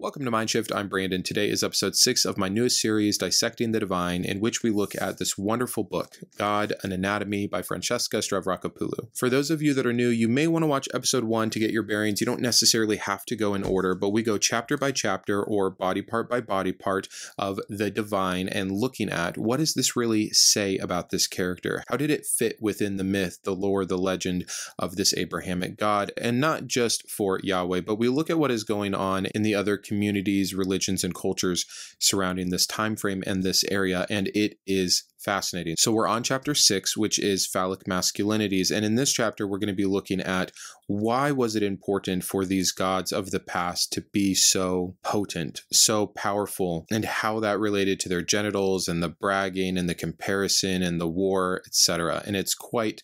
Welcome to Mindshift. I'm Brandon. Today is episode 6 of my newest series, Dissecting the Divine, in which we look at this wonderful book, God, An Anatomy by Francesca Stavrakopoulou. For those of you that are new, you may want to watch episode 1 to get your bearings. You don't necessarily have to go in order, but we go chapter by chapter or body part by body part of the divine and looking at what does this really say about this character? How did it fit within the myth, the lore, the legend of this Abrahamic God? And not just for Yahweh, but we look at what is going on in the other communities, religions, and cultures surrounding this time frame and this area, and it is fascinating. So we're on chapter 6, which is Phallic Masculinities, and in this chapter we're going to be looking at why was it important for these gods of the past to be so potent, so powerful, and how that related to their genitals and the bragging and the comparison and the war, etc. And it's quite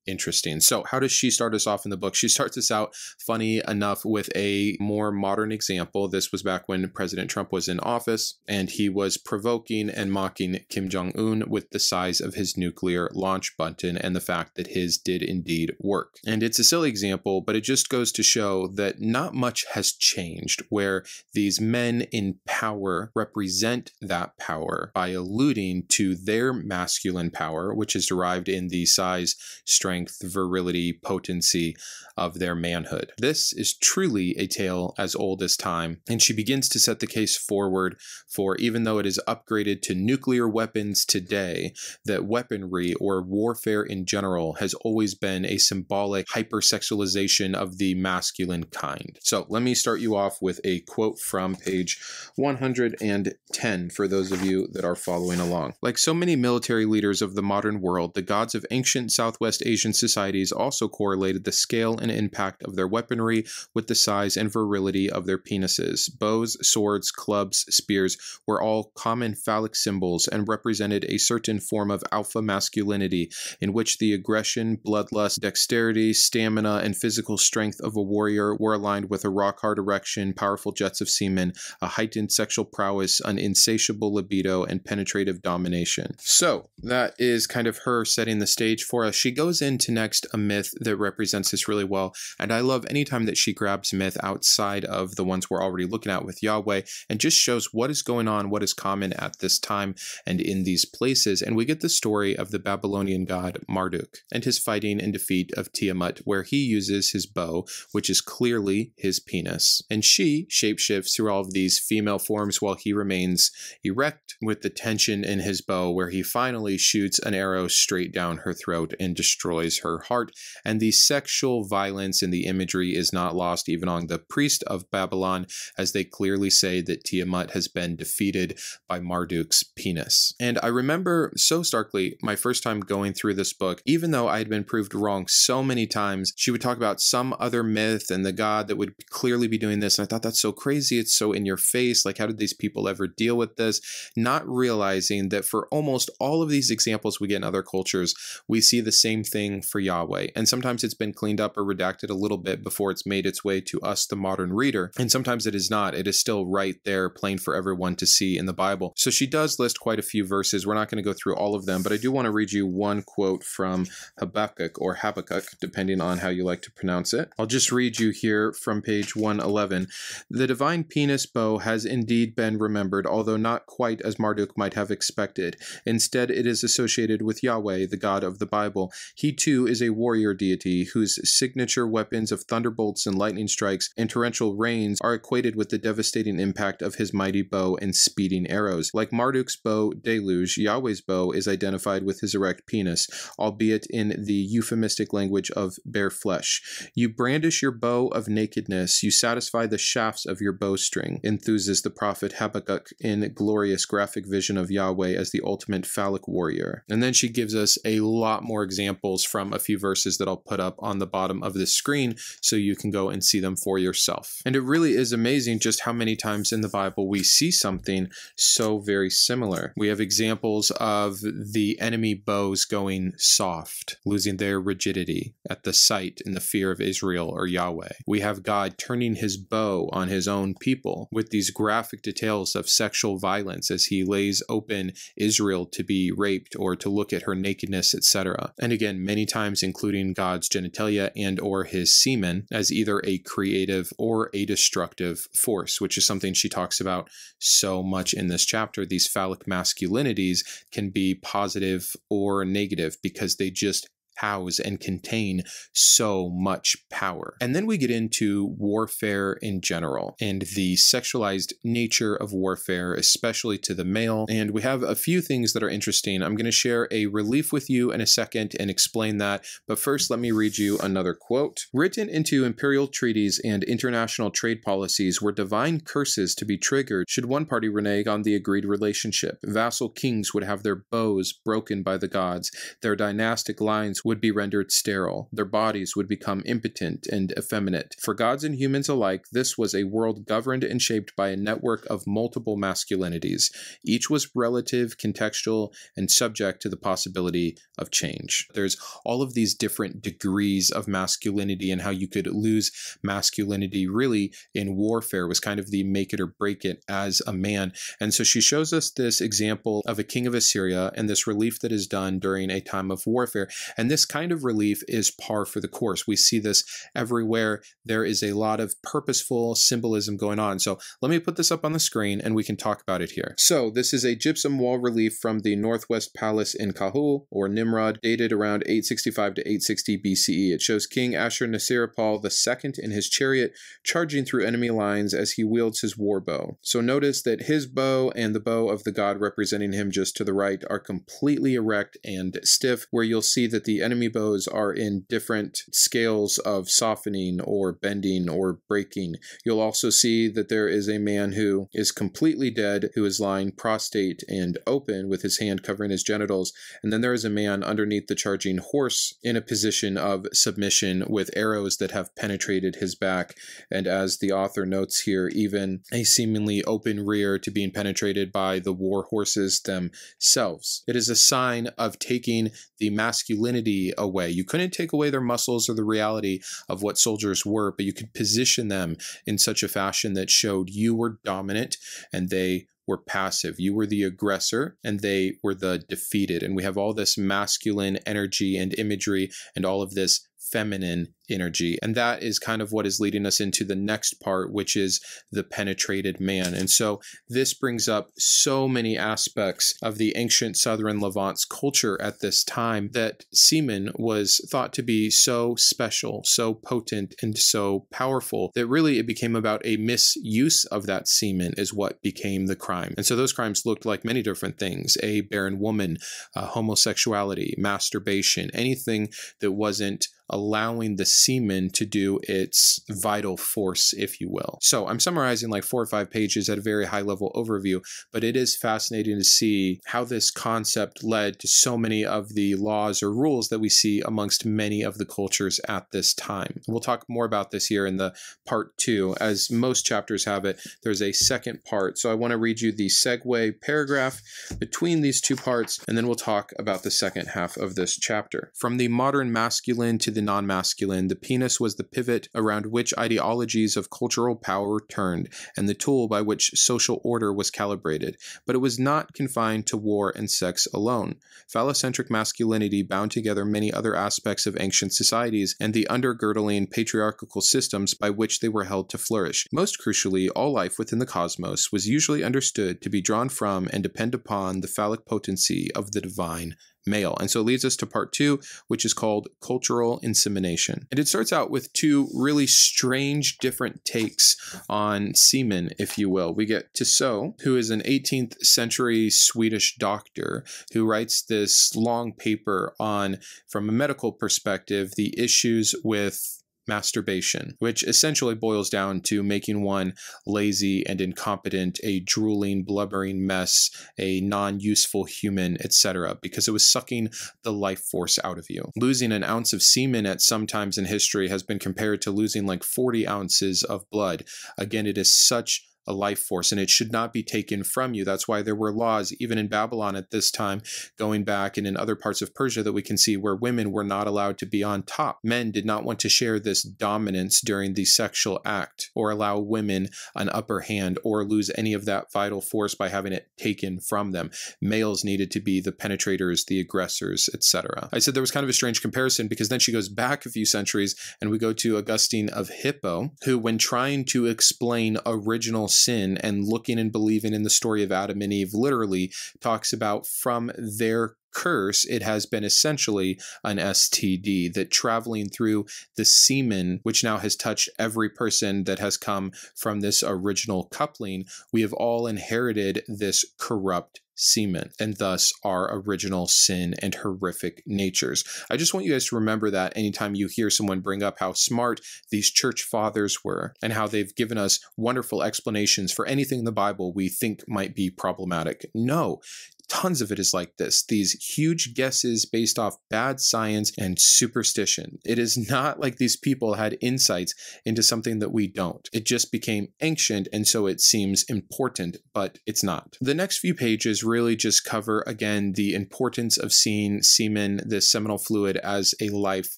interesting. So how does she start us off in the book? She starts us out, funny enough, with a more modern example. This was back when President Trump was in office, and he was provoking and mocking Kim Jong-un with the size of his nuclear launch button and the fact that his did indeed work. And it's a silly example, but it just goes to show that not much has changed, where these men in power represent that power by alluding to their masculine power, which is derived in the size, strength, virility, potency of their manhood. This is truly a tale as old as time, and she begins to set the case forward for, even though it is upgraded to nuclear weapons today, that weaponry or warfare in general has always been a symbolic hypersexualization of the masculine kind. So let me start you off with a quote from page 110 for those of you that are following along. Like so many military leaders of the modern world, the gods of ancient Southwest Asian societies also correlated the scale and impact of their weaponry with the size and virility of their penises. Bows, swords, clubs, spears were all common phallic symbols and represented a certain form of alpha masculinity in which the aggression, bloodlust, dexterity, stamina, and physical strength of a warrior were aligned with a rock-hard erection, powerful jets of semen, a heightened sexual prowess, an insatiable libido, and penetrative domination. So that is kind of her setting the stage for us. She goes into next a myth that represents this really well, and I love anytime that she grabs myth outside of the ones we're already looking at with Yahweh and just shows what is going on, what is common at this time and in these places. And we get the story of the Babylonian god Marduk and his fighting and defeat of Tiamat, where he uses his bow, which is clearly his penis, and she shapeshifts through all of these female forms while he remains erect with the tension in his bow, where he finally shoots an arrow straight down her throat and destroys her heart. And the sexual violence in the imagery is not lost even on the priest of Babylon, as they clearly say that Tiamat has been defeated by Marduk's penis. And I remember so starkly my first time going through this book, even though I had been proved wrong so many times, she would talk about some other myth and the god that would clearly be doing this. And I thought, that's so crazy. It's so in your face. Like, how did these people ever deal with this? Not realizing that for almost all of these examples we get in other cultures, we see the same thing for Yahweh. And sometimes it's been cleaned up or redacted a little bit before it's made its way to us, the modern reader. And sometimes it is not. It is still right there, plain for everyone to see in the Bible. So she does list quite a few verses. We're not going to go through all of them, but I do want to read you one quote from Habakkuk, or Habakkuk, depending on how you like to pronounce it. I'll just read you here from page 111. The divine penis bow has indeed been remembered, although not quite as Marduk might have expected. Instead, it is associated with Yahweh, the God of the Bible. He too is a warrior deity whose signature weapons of thunderbolts and lightning strikes and torrential rains are equated with the devastating impact of his mighty bow and speeding arrows. Like Marduk's bow deluge, Yahweh's bow is identified with his erect penis, albeit in the euphemistic language of bare flesh. You brandish your bow of nakedness, you satisfy the shafts of your bowstring, enthuses the prophet Habakkuk in glorious graphic vision of Yahweh as the ultimate phallic warrior. And then she gives us a lot more examples from a few verses that I'll put up on the bottom of this screen so you can go and see them for yourself. And it really is amazing just how many times in the Bible we see something so very similar. We have examples of the enemy bows going soft, losing their rigidity at the sight and the fear of Israel or Yahweh. We have God turning his bow on his own people with these graphic details of sexual violence as he lays open Israel to be raped or to look at her nakedness, etc. And again, many many times including God's genitalia and or his semen as either a creative or a destructive force, which is something she talks about so much in this chapter. These phallic masculinities can be positive or negative because they just house and contain so much power. And then we get into warfare in general and the sexualized nature of warfare, especially to the male. And we have a few things that are interesting. I'm going to share a relief with you in a second and explain that. But first, let me read you another quote. Written into imperial treaties and international trade policies were divine curses to be triggered should one party renege on the agreed relationship. Vassal kings would have their bows broken by the gods. Their dynastic lines would be rendered sterile. Their bodies would become impotent and effeminate. For gods and humans alike, this was a world governed and shaped by a network of multiple masculinities. Each was relative, contextual, and subject to the possibility of change. There's all of these different degrees of masculinity, and how you could lose masculinity really in warfare was kind of the make it or break it as a man. And so she shows us this example of a king of Assyria and this relief that is done during a time of warfare. And this kind of relief is par for the course. We see this everywhere. There is a lot of purposeful symbolism going on. So let me put this up on the screen and we can talk about it here. So this is a gypsum wall relief from the Northwest Palace in Kahul, or Nimrod, dated around 865 to 860 BCE. It shows King Ashur-nasir-pal II in his chariot charging through enemy lines as he wields his war bow. So notice that his bow and the bow of the god representing him just to the right are completely erect and stiff, where you'll see that the enemy bows are in different scales of softening or bending or breaking. You'll also see that there is a man who is completely dead, who is lying prostrate and open with his hand covering his genitals. And then there is a man underneath the charging horse in a position of submission with arrows that have penetrated his back. And as the author notes here, even a seemingly open rear to being penetrated by the war horses themselves. It is a sign of taking the masculinity away. You couldn't take away their muscles or the reality of what soldiers were, but you could position them in such a fashion that showed you were dominant and they were passive. You were the aggressor and they were the defeated. And we have all this masculine energy and imagery and all of this feminine energy. And that is kind of what is leading us into the next part, which is the penetrated man. And so this brings up so many aspects of the ancient Southern Levant's culture at this time, that semen was thought to be so special, so potent, and so powerful that really it became about a misuse of that semen is what became the crime. And so those crimes looked like many different things: a barren woman, homosexuality, masturbation, anything that wasn't allowing the semen to do its vital force, if you will. So I'm summarizing like 4 or 5 pages at a very high level overview, but it is fascinating to see how this concept led to so many of the laws or rules that we see amongst many of the cultures at this time. We'll talk more about this here in the part 2. As most chapters have it, there's a second part. So I want to read you the segue paragraph between these two parts, and then we'll talk about the second half of this chapter. From the modern masculine to the non-masculine, the penis was the pivot around which ideologies of cultural power turned, and the tool by which social order was calibrated. But it was not confined to war and sex alone. Phallocentric masculinity bound together many other aspects of ancient societies and the undergirdling patriarchal systems by which they were held to flourish. Most crucially, all life within the cosmos was usually understood to be drawn from and depend upon the phallic potency of the divine male. And so it leads us to part 2, which is called cultural insemination. And it starts out with 2 really strange different takes on semen, if you will. We get Tissot, who is an 18th century Swedish doctor who writes this long paper on, from a medical perspective, the issues with masturbation, which essentially boils down to making one lazy and incompetent, a drooling, blubbering mess, a non-useful human, etc., because it was sucking the life force out of you. Losing an ounce of semen at some times in history has been compared to losing like 40 ounces of blood. Again, it is such a life force, and it should not be taken from you. That's why there were laws, even in Babylon at this time, going back and in other parts of Persia that we can see, where women were not allowed to be on top. Men did not want to share this dominance during the sexual act, or allow women an upper hand, or lose any of that vital force by having it taken from them. Males needed to be the penetrators, the aggressors, etc. I said there was kind of a strange comparison, because then she goes back a few centuries and we go to Augustine of Hippo, who, when trying to explain original sin and looking and believing in the story of Adam and Eve, literally talks about from their curse, it has been essentially an STD, that traveling through the semen, which now has touched every person that has come from this original coupling, we have all inherited this corrupt semen, and thus our original sin and horrific natures. I just want you guys to remember that anytime you hear someone bring up how smart these church fathers were, and how they've given us wonderful explanations for anything in the Bible we think might be problematic. No. Tons of it is like this, these huge guesses based off bad science and superstition. It is not like these people had insights into something that we don't. It just became ancient, and so it seems important, but it's not. The next few pages really just cover, again, the importance of seeing semen, this seminal fluid, as a life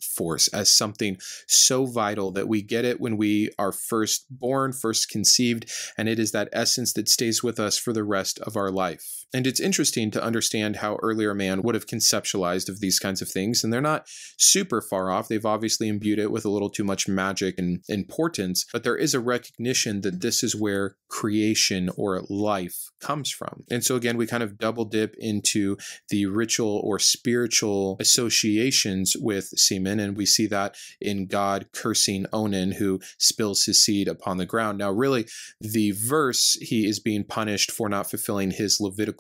force, as something so vital that we get it when we are first born, first conceived, and it is that essence that stays with us for the rest of our life. And it's interesting to understand how earlier man would have conceptualized of these kinds of things, and they're not super far off. They've obviously imbued it with a little too much magic and importance, but there is a recognition that this is where creation or life comes from. And so again, we kind of double dip into the ritual or spiritual associations with semen, and we see that in God cursing Onan, who spills his seed upon the ground. Now, really, the verse, he is being punished for not fulfilling his Levitical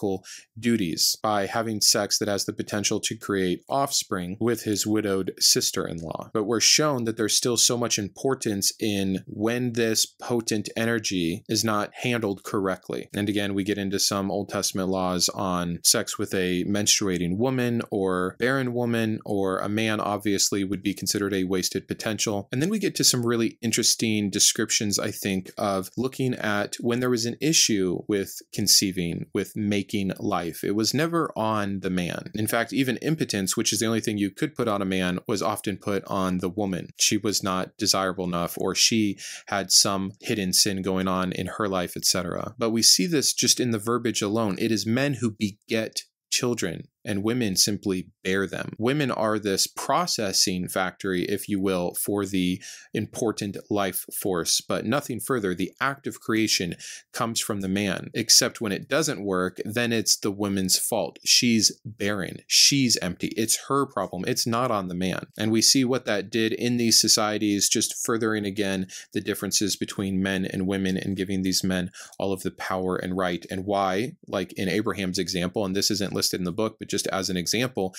duties by having sex that has the potential to create offspring with his widowed sister-in-law. But we're shown that there's still so much importance in when this potent energy is not handled correctly. And again, we get into some Old Testament laws on sex with a menstruating woman or barren woman, or a man obviously would be considered a wasted potential. And then we get to some really interesting descriptions, I think, of looking at when there was an issue with conceiving, with making life. It was never on the man. In fact, even impotence, which is the only thing you could put on a man, was often put on the woman. She was not desirable enough, or she had some hidden sin going on in her life, etc. But we see this just in the verbiage alone. It is men who beget children, and women simply bear them. Women are this processing factory, if you will, for the important life force, but nothing further. The act of creation comes from the man, except when it doesn't work, then it's the woman's fault. She's barren. She's empty. It's her problem. It's not on the man. And we see what that did in these societies, just furthering again the differences between men and women, and giving these men all of the power and right, and why, like in Abraham's example, and this isn't listed in the book, but just as an example,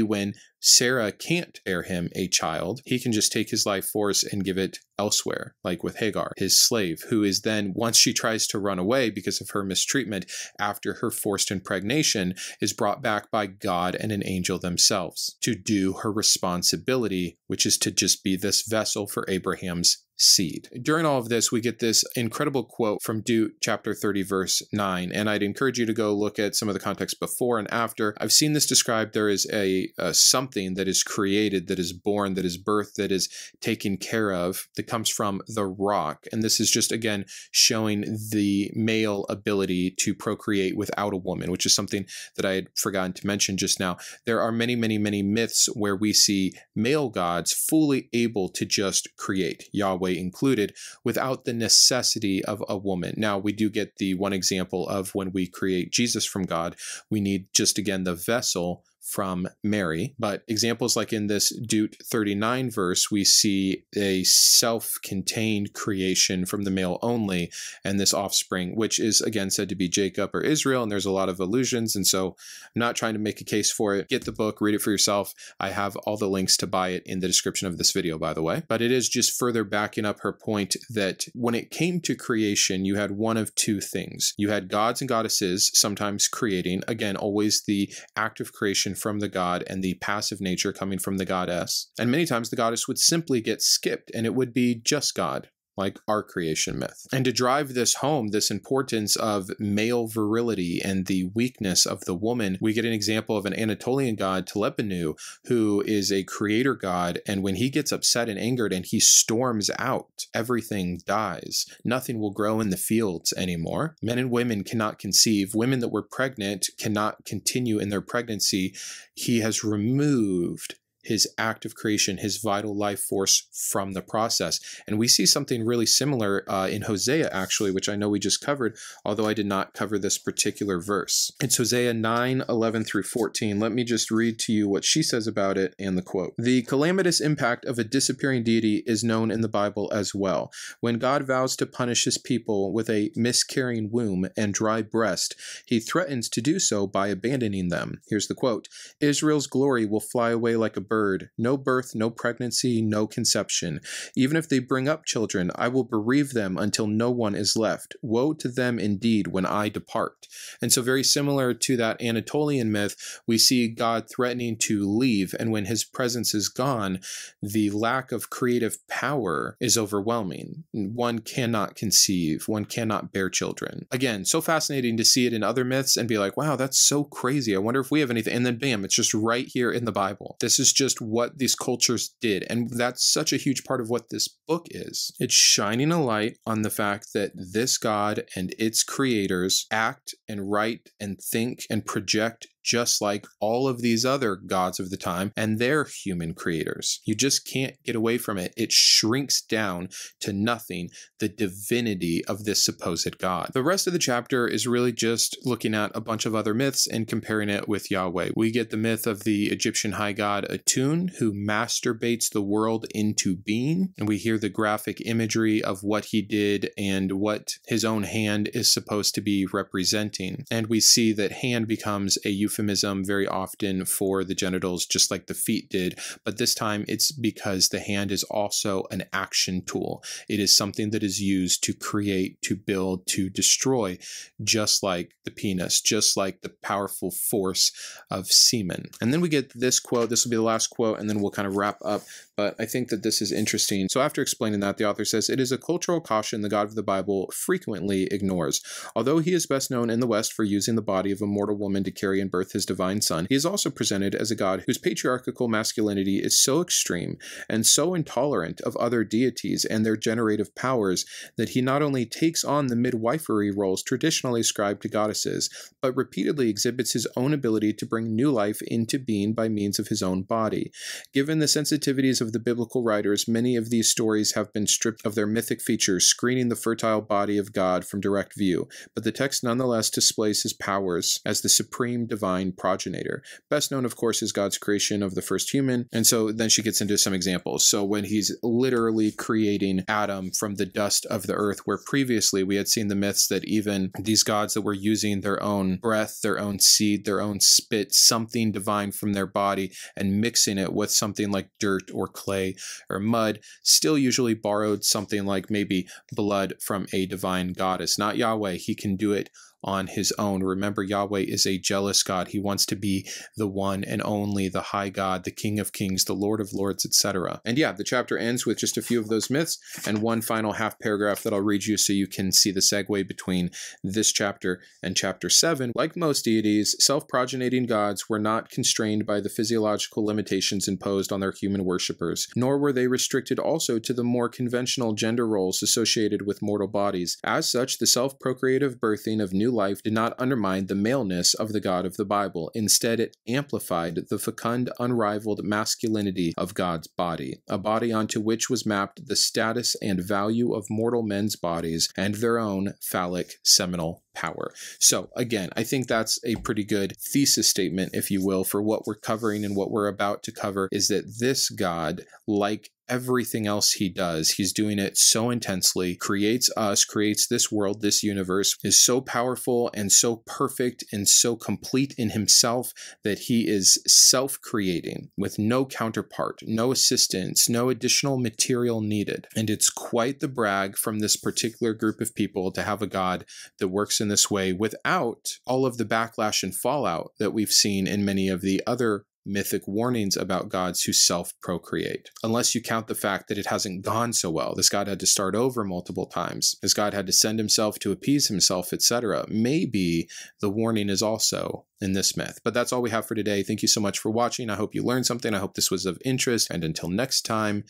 when Sarah can't bear him a child, he can just take his life force and give it elsewhere, like with Hagar, his slave, who is then, once she tries to run away because of her mistreatment after her forced impregnation, is brought back by God and an angel themselves to do her responsibility, which is to just be this vessel for Abraham's seed. During all of this, we get this incredible quote from Dut chapter 30, verse 9, and I'd encourage you to go look at some of the context before and after. I've seen this described. There is a something that is created, that is born, that is birthed, that is taken care of, that comes from the rock. And this is just, again, showing the male ability to procreate without a woman, which is something that I had forgotten to mention just now. There are many, many, many myths where we see male gods fully able to just create, Yahweh included, without the necessity of a woman. Now, we do get the one example of when we create Jesus from God, we need just, again, the vessel from Mary. But examples like in this Dut 39 verse, we see a self-contained creation from the male only, and this offspring, which is again said to be Jacob or Israel, and there's a lot of allusions, and so I'm not trying to make a case for it. Get the book, read it for yourself. I have all the links to buy it in the description of this video, by the way. But it is just further backing up her point that when it came to creation, you had one of two things. You had gods and goddesses sometimes creating, again, always the act of creation from the god and the passive nature coming from the goddess. And many times the goddess would simply get skipped and it would be just God. like our creation myth. And to drive this home, this importance of male virility and the weakness of the woman, we get an example of an Anatolian god, Telepanu, who is a creator god, and when he gets upset and angered and he storms out, everything dies. Nothing will grow in the fields anymore. Men and women cannot conceive. Women that were pregnant cannot continue in their pregnancy. He has removed his act of creation, his vital life force from the process. And we see something really similar in Hosea, actually, which I know we just covered, although I did not cover this particular verse. It's Hosea 9:11 through 14. Let me just read to you what she says about it and the quote. The calamitous impact of a disappearing deity is known in the Bible as well. When God vows to punish his people with a miscarrying womb and dry breast, he threatens to do so by abandoning them. Here's the quote. Israel's glory will fly away like a bird. No birth, no pregnancy, no conception. Even if they bring up children, I will bereave them until no one is left. Woe to them indeed when I depart. And so very similar to that Anatolian myth, we see God threatening to leave, and when his presence is gone, the lack of creative power is overwhelming. One cannot conceive, one cannot bear children. Again, so fascinating to see it in other myths and be like, wow, that's so crazy. I wonder if we have anything. And then bam, it's just right here in the Bible. This is just what these cultures did. And that's such a huge part of what this book is. It's shining a light on the fact that this God and its creators act and write and think and project just like all of these other gods of the time and their human creators. You just can't get away from it. It shrinks down to nothing, the divinity of this supposed God. The rest of the chapter is really just looking at a bunch of other myths and comparing it with Yahweh. We get the myth of the Egyptian high god Atun, who masturbates the world into being, and we hear the graphic imagery of what he did and what his own hand is supposed to be representing. And we see that hand becomes a euphemism very often for the genitals, just like the feet did, but this time it's because the hand is also an action tool. It is something that is used to create, to build, to destroy, just like the penis, just like the powerful force of semen. And then we get this quote. This will be the last quote, and then we'll kind of wrap up, but I think that this is interesting. So after explaining that, the author says, it is a cultural caution the God of the Bible frequently ignores. Although he is best known in the West for using the body of a mortal woman to carry and birth his divine son, he is also presented as a God whose patriarchal masculinity is so extreme and so intolerant of other deities and their generative powers that he not only takes on the midwifery roles traditionally ascribed to goddesses, but repeatedly exhibits his own ability to bring new life into being by means of his own body. Given the sensitivities of the biblical writers, many of these stories have been stripped of their mythic features, screening the fertile body of God from direct view, but the text nonetheless displays his powers as the supreme divine progenitor. Best known, of course, is God's creation of the first human, and so then she gets into some examples. So when he's literally creating Adam from the dust of the earth, where previously we had seen the myths that even these gods that were using their own breath, their own seed, their own spit, something divine from their body, and mixing it with something like dirt or clay or mud, still usually borrowed something like maybe blood from a divine goddess. Not Yahweh. He can do it on his own. Remember, Yahweh is a jealous God. He wants to be the one and only, the high God, the King of Kings, the Lord of Lords, etc. And yeah, the chapter ends with just a few of those myths and one final half paragraph that I'll read you so you can see the segue between this chapter and chapter 7. Like most deities, self-progeniting gods were not constrained by the physiological limitations imposed on their human worshippers, nor were they restricted also to the more conventional gender roles associated with mortal bodies. As such, the self-procreative birthing of new life did not undermine the maleness of the God of the Bible. Instead, it amplified the fecund, unrivaled masculinity of God's body, a body onto which was mapped the status and value of mortal men's bodies and their own phallic seminal power. So again, I think that's a pretty good thesis statement, if you will, for what we're covering and what we're about to cover, is that this God, like everything else he does, he's doing it so intensely, creates us, creates this world, this universe, is so powerful and so perfect and so complete in himself that he is self-creating with no counterpart, no assistance, no additional material needed. And it's quite the brag from this particular group of people to have a God that works in this way without all of the backlash and fallout that we've seen in many of the other mythic warnings about gods who self-procreate. Unless you count the fact that it hasn't gone so well. This god had to start over multiple times. This god had to send himself to appease himself, etc. Maybe the warning is also in this myth. But that's all we have for today. Thank you so much for watching. I hope you learned something. I hope this was of interest. And until next time,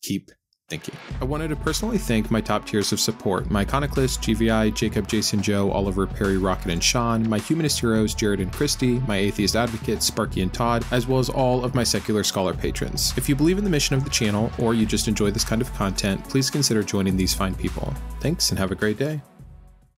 keep thinking. I wanted to personally thank my top tiers of support, my Iconoclast, GVI, Jacob, Jason, Joe, Oliver, Perry, Rokkit, and Shawn, my Humanist heroes, Jarrod and Kristi, my Atheist advocates, Sparky and Todd, as well as all of my Secular Scholar patrons. If you believe in the mission of the channel, or you just enjoy this kind of content, please consider joining these fine people. Thanks, and have a great day.